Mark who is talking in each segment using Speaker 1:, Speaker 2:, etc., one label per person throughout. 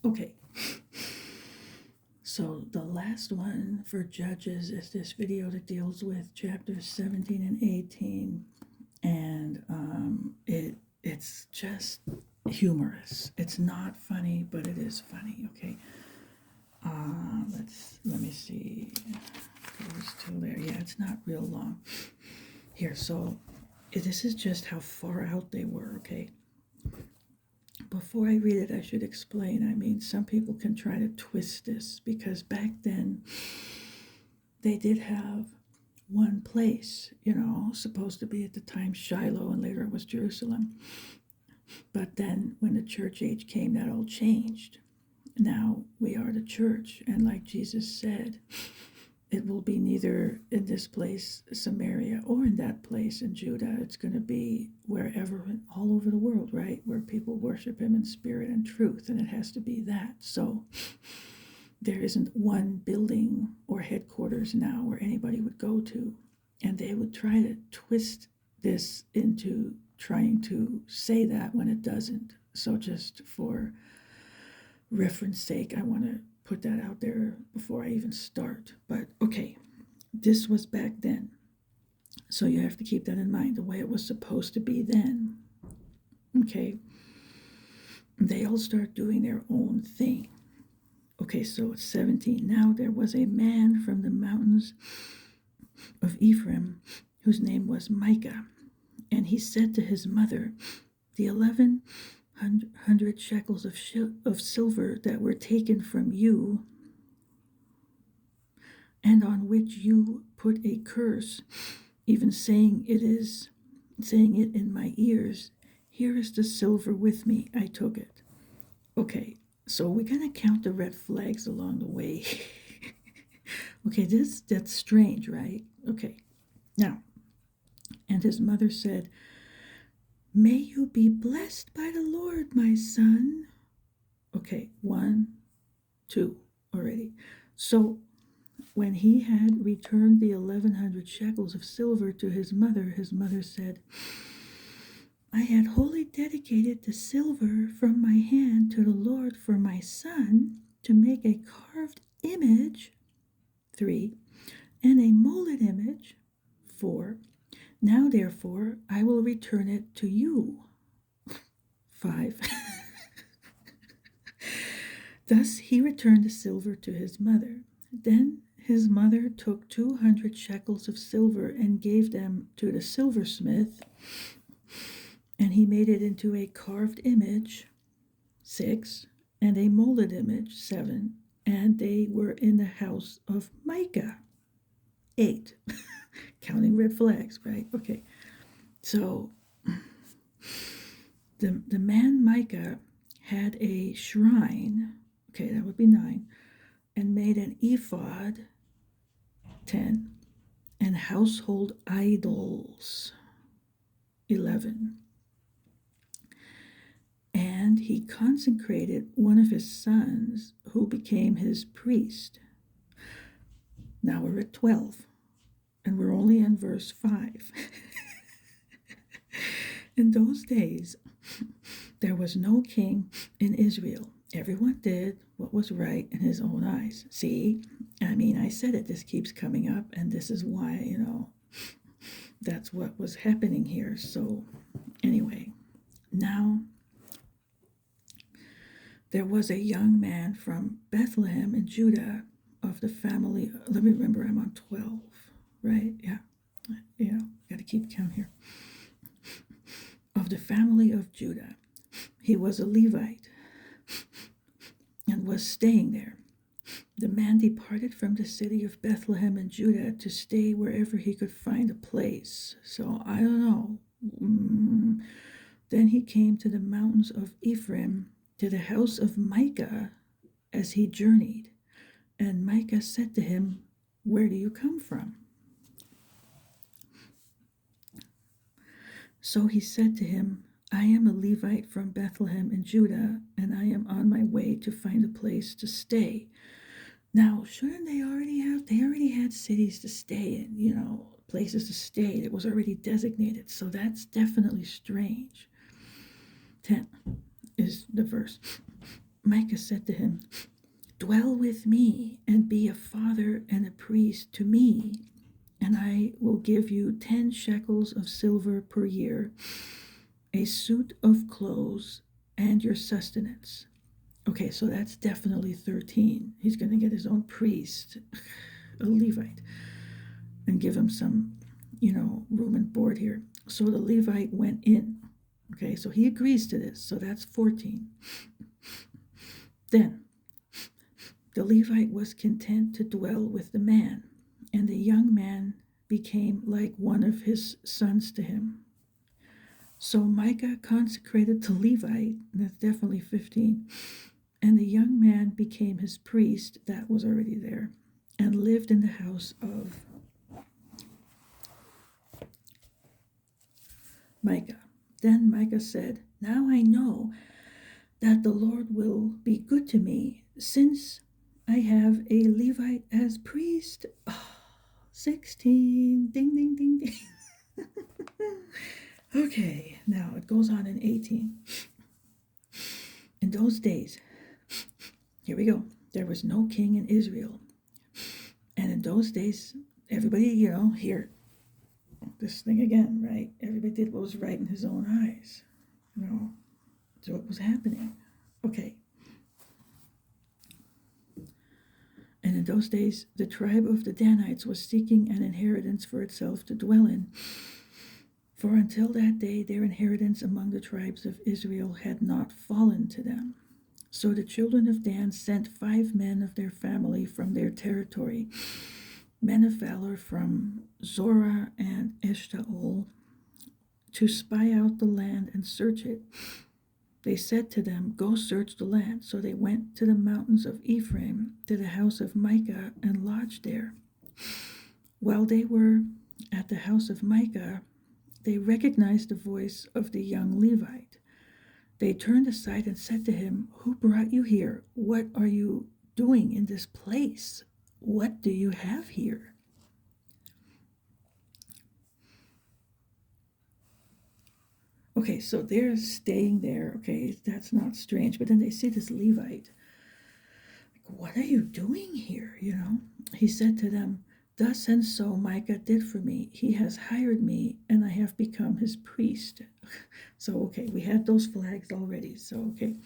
Speaker 1: Okay. So the last one for Judges is this video that deals with chapters 17 and 18. And it's just humorous. It's not funny, but it is funny, okay? Let me see. Goes to there. Yeah, it's not real long. Here, so this is just how far out they were, okay? Before I read it, I should explain. I mean, some people can try to twist this because back then they did have one place, supposed to be at the time Shiloh, and later it was Jerusalem. But then when the church age came, that all changed. Now we are the church, and like Jesus said, it will be neither in this place, Samaria, or in that place in Judah. It's going to be wherever, all over the world, right? Where people worship him in spirit and truth, and it has to be that. So there isn't one building or headquarters now where anybody would go to. And they would try to twist this into trying to say that when it doesn't. So just for reference sake, I want to put that out there before I even start. But okay, this was back then. So you have to keep that in mind, the way it was supposed to be then. Okay. They all start doing their own thing. Okay, so it's 17. Now there was a man from the mountains of Ephraim whose name was Micah. And he said to his mother, the 1,100 shekels of silver that were taken from you, and on which you put a curse, even saying it in my ears, here is the silver with me, I took it. Okay, so we're going to count the red flags along the way. Okay, that's strange, right? Okay, now, and his mother said, may you be blessed by the Lord, my son. Okay, 1, 2 already. So when he had returned the 1,100 shekels of silver to his mother said, I had wholly dedicated the silver from my hand to the Lord for my son to make a carved image, 3, and a molded image, 4. Now, therefore, I will return it to you, 5. Thus he returned the silver to his mother. Then his mother took 200 shekels of silver and gave them to the silversmith, and he made it into a carved image, 6, and a molded image, 7, and they were in the house of Micah, 8. Counting red flags, right? Okay. So the man Micah had a shrine, okay, that would be 9, and made an ephod, 10, and household idols, 11. And he consecrated one of his sons who became his priest. Now we're at 12, and we're only in verse 5. In those days, there was no king in Israel. Everyone did what was right in his own eyes. See, I said it, this keeps coming up, and this is why, that's what was happening here. So, anyway, now there was a young man from Bethlehem in Judah of the family, let me remember, I'm on 12, right? Yeah, got to keep count here. Of the family of Judah. He was a Levite and was staying there. The man departed from the city of Bethlehem in Judah to stay wherever he could find a place. So I don't know. Then he came to the mountains of Ephraim, to the house of Micah, as he journeyed. And Micah said to him, where do you come from? So he said to him, I am a Levite from Bethlehem in Judah, and I am on my way to find a place to stay. Now, shouldn't they already had cities to stay in, places to stay. It was already designated, so that's definitely strange. 10 is the verse. Micah said to him, "Dwell with me and be a father and a priest to me, and I will give you 10 shekels of silver per year, a suit of clothes, and your sustenance." Okay, so that's definitely 13. He's going to get his own priest, a Levite, and give him some, room and board here. So the Levite went in. Okay, so he agrees to this. So that's 14. Then the Levite was content to dwell with the man, and the young man became like one of his sons to him. So Micah consecrated the Levite, that's definitely 15, and the young man became his priest, that was already there, and lived in the house of Micah. Then Micah said, "Now I know that the Lord will be good to me, since I have a Levite as priest." Oh, 16. Ding, ding, ding, ding. Okay, now it goes on in 18. In those days, here we go, there was no king in Israel. And in those days, everybody, here, this thing again, right? Everybody did what was right in his own eyes. So what was happening? Okay. And in those days, the tribe of the Danites was seeking an inheritance for itself to dwell in. For until that day, their inheritance among the tribes of Israel had not fallen to them. So the children of Dan sent 5 men of their family from their territory, men of valor from Zorah and Eshtaol, to spy out the land and search it. They said to them, "Go search the land." So they went to the mountains of Ephraim, to the house of Micah, and lodged there. While they were at the house of Micah, they recognized the voice of the young Levite. They turned aside and said to him, "Who brought you here? What are you doing in this place? What do you have here?" Okay, so they're staying there. Okay, that's not strange. But then they see this Levite. Like, "What are you doing here?" He said to them, "Thus and so Micah did for me. He has hired me, and I have become his priest." So, okay, we had those flags already. So, okay.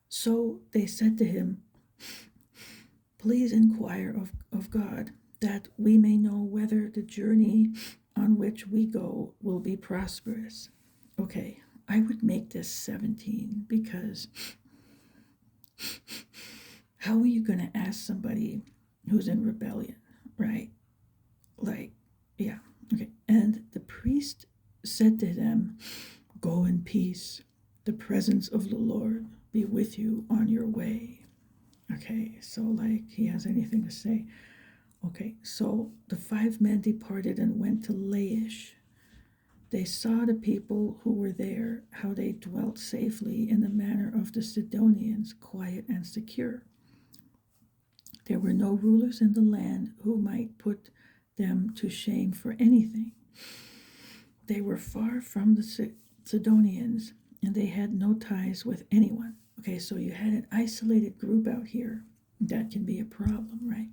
Speaker 1: So they said to him, "Please inquire of God, that we may know whether the journey on which we go will be prosperous." Okay, I would make this 17, because how are you going to ask somebody who's in rebellion, right? Like, yeah, okay. And the priest said to them, "Go in peace. The presence of the Lord be with you on your way." Okay, so like he has anything to say. Okay, so the 5 men departed and went to Laish. They saw the people who were there, how they dwelt safely in the manner of the Sidonians, quiet and secure. There were no rulers in the land who might put them to shame for anything. They were far from the Sidonians, and they had no ties with anyone. Okay, so you had an isolated group out here. That can be a problem, right?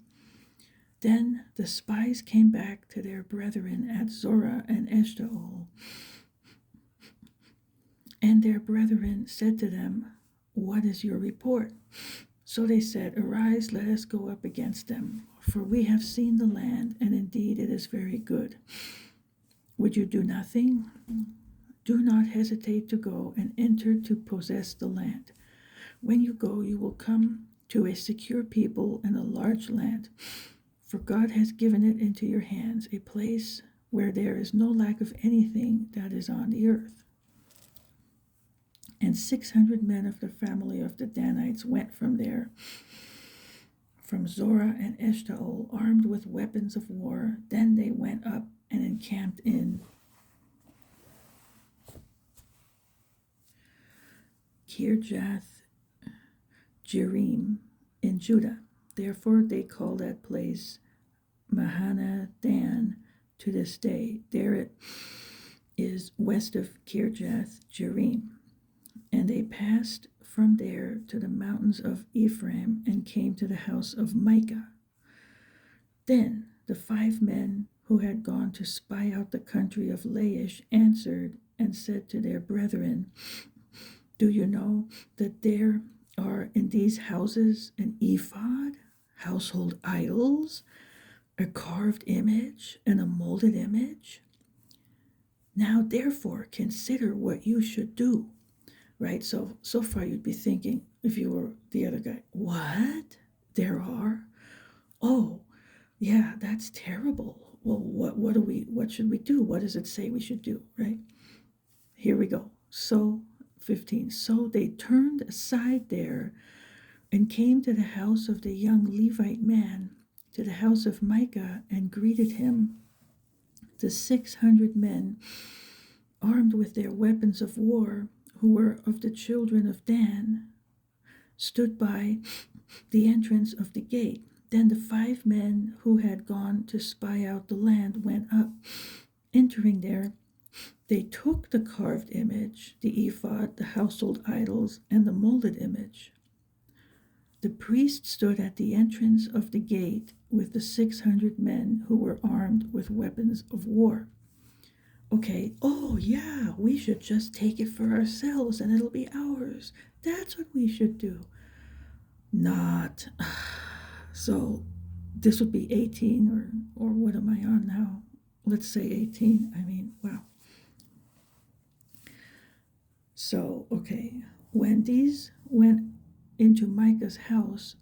Speaker 1: Then the spies came back to their brethren at Zorah and Eshtaol, and their brethren said to them, "What is your report?" So they said, "Arise, let us go up against them, for we have seen the land, and indeed it is very good. Would you do nothing? Do not hesitate to go and enter to possess the land. When you go, you will come to a secure people and a large land, for God has given it into your hands, a place where there is no lack of anything that is on the earth." And 600 men of the family of the Danites went from there, from Zorah and Eshtaol, armed with weapons of war. Then they went up and encamped in Kirjath Jearim in Judah. Therefore they call that place Mahanadan to this day. There it is west of Kirjath Jearim. And they passed from there to the mountains of Ephraim and came to the house of Micah. Then the 5 men who had gone to spy out the country of Laish answered and said to their brethren, do you know that there are in these houses an ephod, household idols, a carved image, and a molded image? Now therefore consider what you should do. Right? So far you'd be thinking, if you were the other guy, what? There are? Oh, yeah, that's terrible. Well, what should we do? What does it say we should do, right? Here we go. So 15. So they turned aside there and came to the house of the young Levite man, to the house of Micah, and greeted him. The 600 men, armed with their weapons of war, who were of the children of Dan, stood by the entrance of the gate. Then the 5 men who had gone to spy out the land went up. Entering there, they took the carved image, the ephod, the household idols, and the molded image. The priest stood at the entrance of the gate with the 600 men who were armed with weapons of war. Okay, oh yeah, we should just take it for ourselves and it'll be ours. That's what we should do. Not. So this would be 18, or what am I on now? Let's say 18. I mean, wow. So, okay, when these went into Micah's house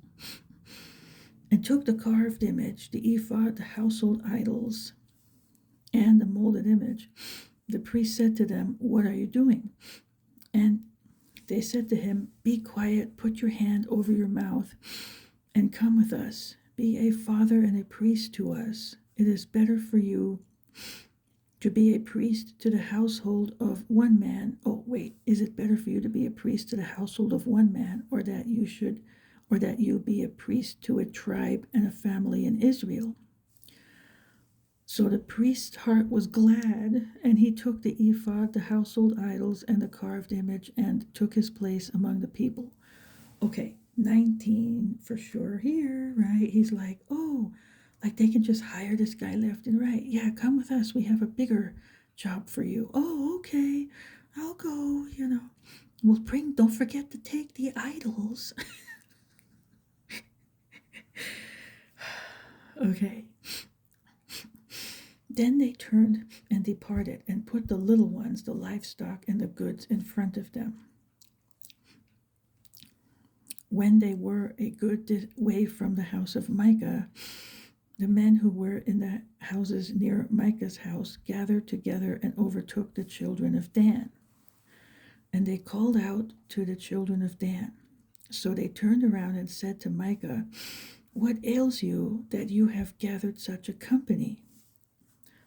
Speaker 1: and took the carved image, the ephod, the household idols, and the molded image, the priest said to them, what are you doing? And they said to him, be quiet, put your hand over your mouth, and come with us. Be a father and a priest to us. It is better for you to be a priest to the household of one man. Oh, wait, is it better for you to be a priest to the household of one man, or that you be a priest to a tribe and a family in Israel? So the priest's heart was glad, and he took the ephod, the household idols, and the carved image, and took his place among the people. Okay, 19 for sure here, right? He's like, oh, like they can just hire this guy left and right. Yeah, come with us. We have a bigger job for you. Oh, okay, I'll go, We'll don't forget to take the idols. Okay. Then they turned and departed and put the little ones, the livestock, and the goods in front of them. When they were a good way from the house of Micah, the men who were in the houses near Micah's house gathered together and overtook the children of Dan. And they called out to the children of Dan. So they turned around and said to Micah, what ails you that you have gathered such a company?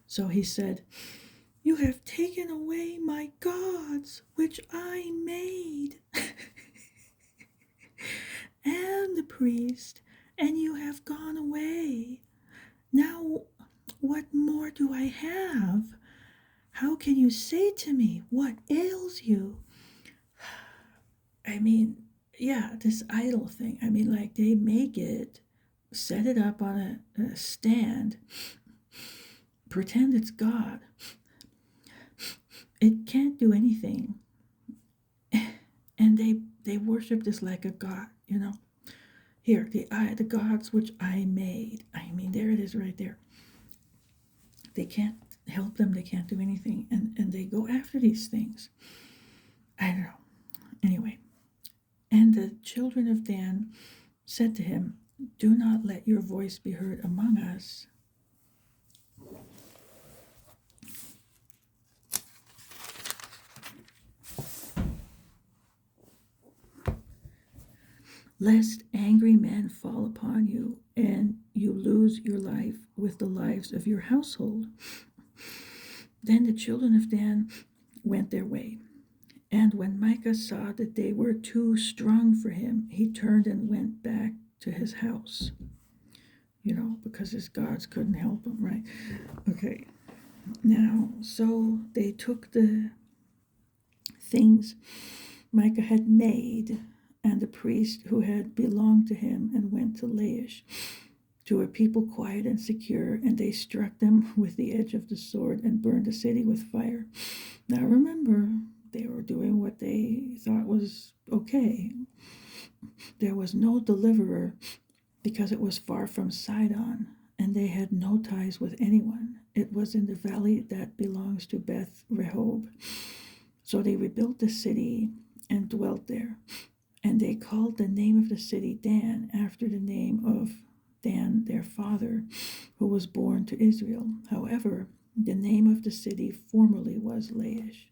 Speaker 1: So he said, you have taken away my gods, which I made, and the priest, and you have gone away. Now, what more do I have? How can you say to me, what ails you? I mean, yeah, this idol thing. I mean, like they make it, set it up on a stand, pretend it's God. It can't do anything. And they worship this like a god, Here, the gods which I made. I mean, there it is right there. They can't help them. They can't do anything. And they go after these things. I don't know. Anyway. And the children of Dan said to him, do not let your voice be heard among us. Lest angry men fall upon you, and you lose your life with the lives of your household. Then the children of Dan went their way. And when Micah saw that they were too strong for him, he turned and went back to his house. Because his gods couldn't help him, right? Okay. Now, so they took the things Micah had made, and the priest who had belonged to him, and went to Laish, to a people quiet and secure, and they struck them with the edge of the sword and burned the city with fire. Now remember, they were doing what they thought was okay. There was no deliverer because it was far from Sidon, and they had no ties with anyone. It was in the valley that belongs to Beth Rehob. So they rebuilt the city and dwelt there. And they called the name of the city Dan, after the name of Dan, their father, who was born to Israel. However, the name of the city formerly was Laish.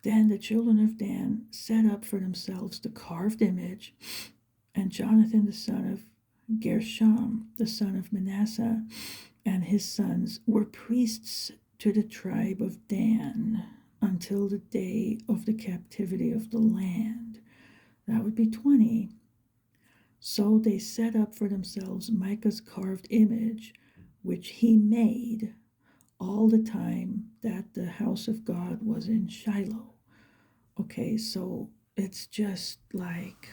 Speaker 1: Then the children of Dan set up for themselves the carved image, and Jonathan the son of Gershom, the son of Manasseh, and his sons were priests to the tribe of Dan until the day of the captivity of the land. That would be 20. So they set up for themselves Micah's carved image, which he made all the time that the house of God was in Shiloh. Okay, so it's just like,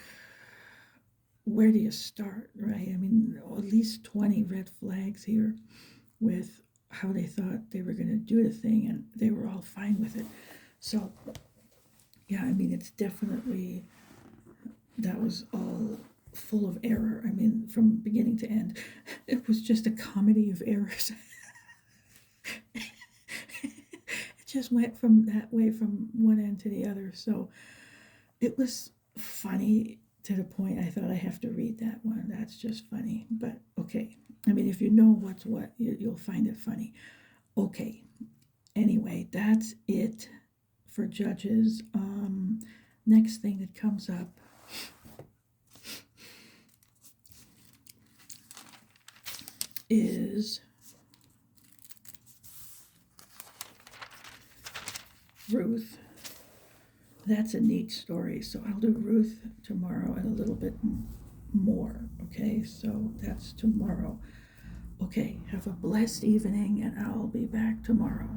Speaker 1: where do you start, right? I mean, at least 20 red flags here with how they thought they were going to do the thing, and they were all fine with it. So, yeah, I mean, it's definitely, that was all full of error. I mean, from beginning to end, it was just a comedy of errors. It just went from that way from one end to the other. So it was funny to the point I thought I have to read that one. That's just funny. But okay. I mean, if you know what's what, you'll find it funny. Okay. Anyway, that's it for Judges. Next thing that comes up is Ruth. That's a neat story. So I'll do Ruth tomorrow and a little bit more. Okay, so that's tomorrow. Okay, have a blessed evening, and I'll be back tomorrow.